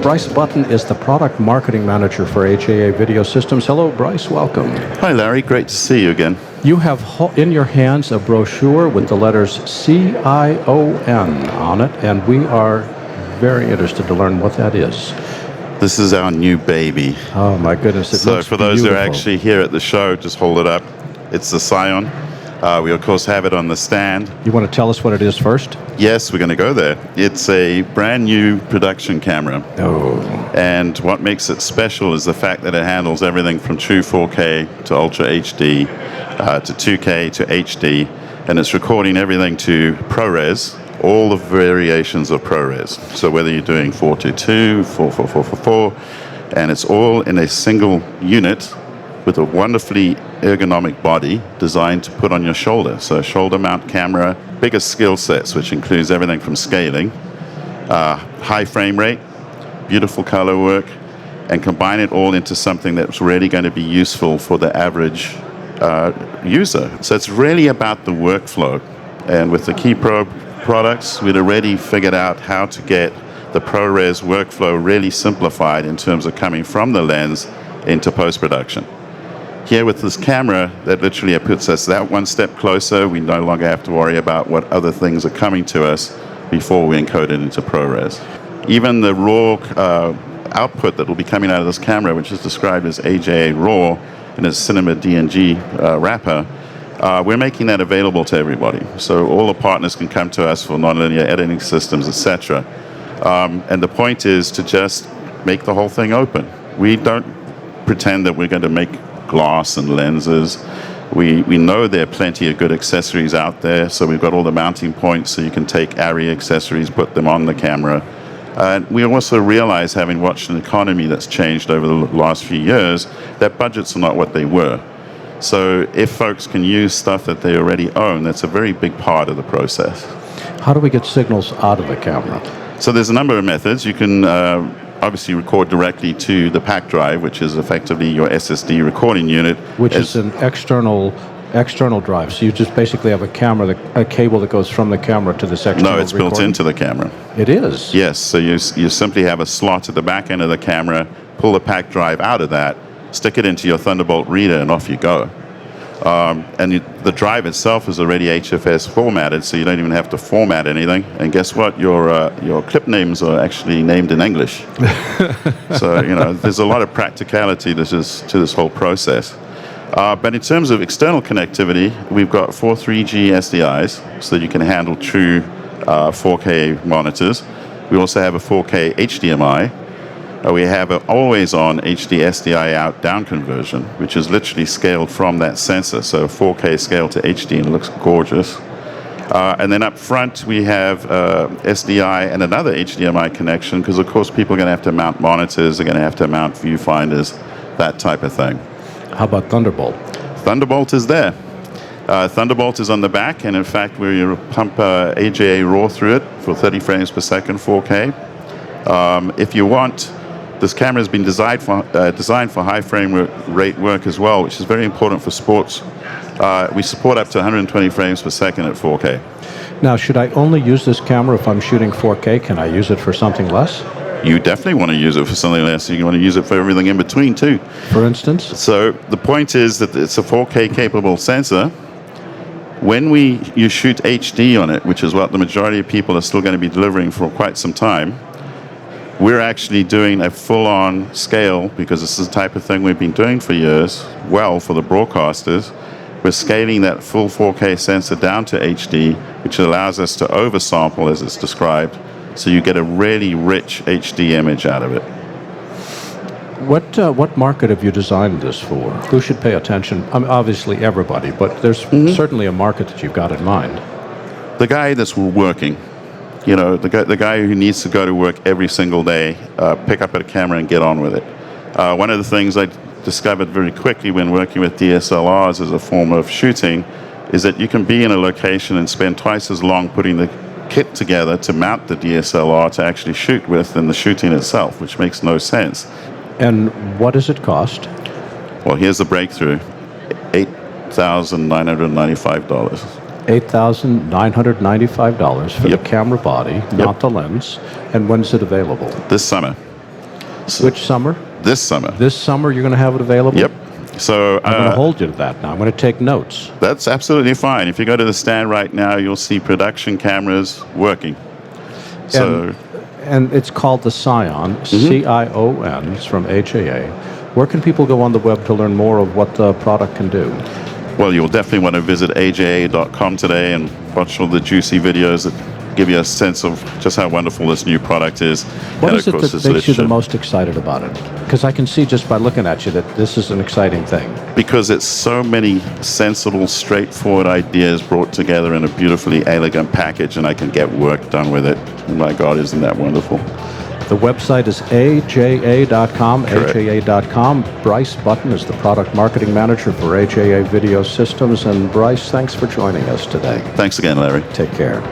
Bryce Button is the product marketing manager for HAA Video Systems. Hello, Bryce. Welcome. Hi, Larry. Great to see you again. You have in your hands a brochure with the letters CION on it, and we are very interested to learn what that is. This is our new baby. Oh, my goodness. It so looks for those beautiful. who are actually here at the show, just hold it up. It's the CION. We, of course, have it on the stand. You want to tell us what it is first? Yes, we're going to go there. It's a brand new production camera. Oh. And what makes it special is the fact that it handles everything from true 4K to Ultra HD to 2K to HD. And it's recording everything to ProRes, all the variations of ProRes. So whether you're doing 422, 444, and it's all in a single unit with a wonderfully ergonomic body designed to put on your shoulder. So shoulder mount camera, bigger skill sets, which includes everything from scaling, high frame rate, beautiful color work, and combine it all into something that's really going to be useful for the average user. So it's really about the workflow. And with the Key Pro products, we'd already figured out how to get the ProRes workflow really simplified in terms of coming from the lens into post-production. Here with this camera, that literally puts us that one step closer. We no longer have to worry about what other things are coming to us before we encode it into ProRes. Even the raw output that will be coming out of this camera, which is described as AJA RAW in a Cinema DNG wrapper, we're making that available to everybody. So all the partners can come to us for nonlinear editing systems, etc. And the point is to just make the whole thing open. We don't pretend that we're going to make glass and lenses. We know there are plenty of good accessories out there, so we've got all the mounting points so you can take ARRI accessories, put them on the camera. We also realize, having watched an economy that's changed over the last few years, that budgets are not what they were. So if folks can use stuff that they already own, that's a very big part of the process. How do we get signals out of the camera? So there's a number of methods. You can obviously record directly to the pack drive, which is effectively your SSD recording unit. Which is an external drive. So you just basically have a cable that goes from the camera to this external No, it's recording? built into the camera. It is? Yes, so you simply have a slot at the back end of the camera, pull the pack drive out of that, stick it into your Thunderbolt reader, and off you go. The drive itself is already HFS formatted, so you don't even have to format anything. And guess what? Your clip names are actually named in English. So there's a lot of practicality to this whole process. But in terms of external connectivity, we've got 4 3G SDIs, so that you can handle true 4K monitors. We also have a 4K HDMI. We have an always-on HD SDI out-down conversion, which is literally scaled from that sensor. So 4K scale to HD, and it looks gorgeous. And then up front, we have SDI and another HDMI connection, because, of course, people are going to have to mount monitors, they're going to have to mount viewfinders, that type of thing. How about Thunderbolt? Thunderbolt is there. Thunderbolt is on the back, and in fact, we pump AJA RAW through it for 30 frames per second, 4K. If you want, this camera has been designed for high frame rate work as well, which is very important for sports. We support up to 120 frames per second at 4K. Now, should I only use this camera if I'm shooting 4K? Can I use it for something less? You definitely want to use it for something less. You want to use it for everything in between, too. For instance? So the point is that it's a 4K capable sensor. When you shoot HD on it, which is what the majority of people are still going to be delivering for quite some time, we're actually doing a full-on scale, because this is the type of thing we've been doing for years, well, for the broadcasters. We're scaling that full 4K sensor down to HD, which allows us to oversample, as it's described, so you get a really rich HD image out of it. What market have you designed this for? Who should pay attention? I mean, obviously everybody, but there's certainly a market that you've got in mind. The guy that's working. The guy who needs to go to work every single day, pick up a camera and get on with it. One of the things I discovered very quickly when working with DSLRs as a form of shooting is that you can be in a location and spend twice as long putting the kit together to mount the DSLR to actually shoot with than the shooting itself, which makes no sense. And what does it cost? Well, here's the breakthrough. $8,995. $8,995 for Yep. the camera body, not the lens. And when's it available? This summer. Which summer? This summer. This summer you're going to have it available? Yep. So I'm going to hold you to that now. I'm going to take notes. that's absolutely fine. If you go to the stand right now, you'll see production cameras working. So And it's called the CION, CION. It's from HAA. Where can people go on the web to learn more of what the product can do? well, you'll definitely want to visit aja.com today and watch all the juicy videos that give you a sense of just how wonderful this new product is. What And is of it course, that this makes you the literature. most excited about it? Because I can see just by looking at you that this is an exciting thing. Because it's so many sensible, straightforward ideas brought together in a beautifully elegant package, and I can get work done with it. My God, isn't that wonderful? The website is aja.com, Correct. HAA.com. Bryce Button is the product marketing manager for HAA Video Systems. And Bryce, thanks for joining us today. Thanks again, Larry. Take care.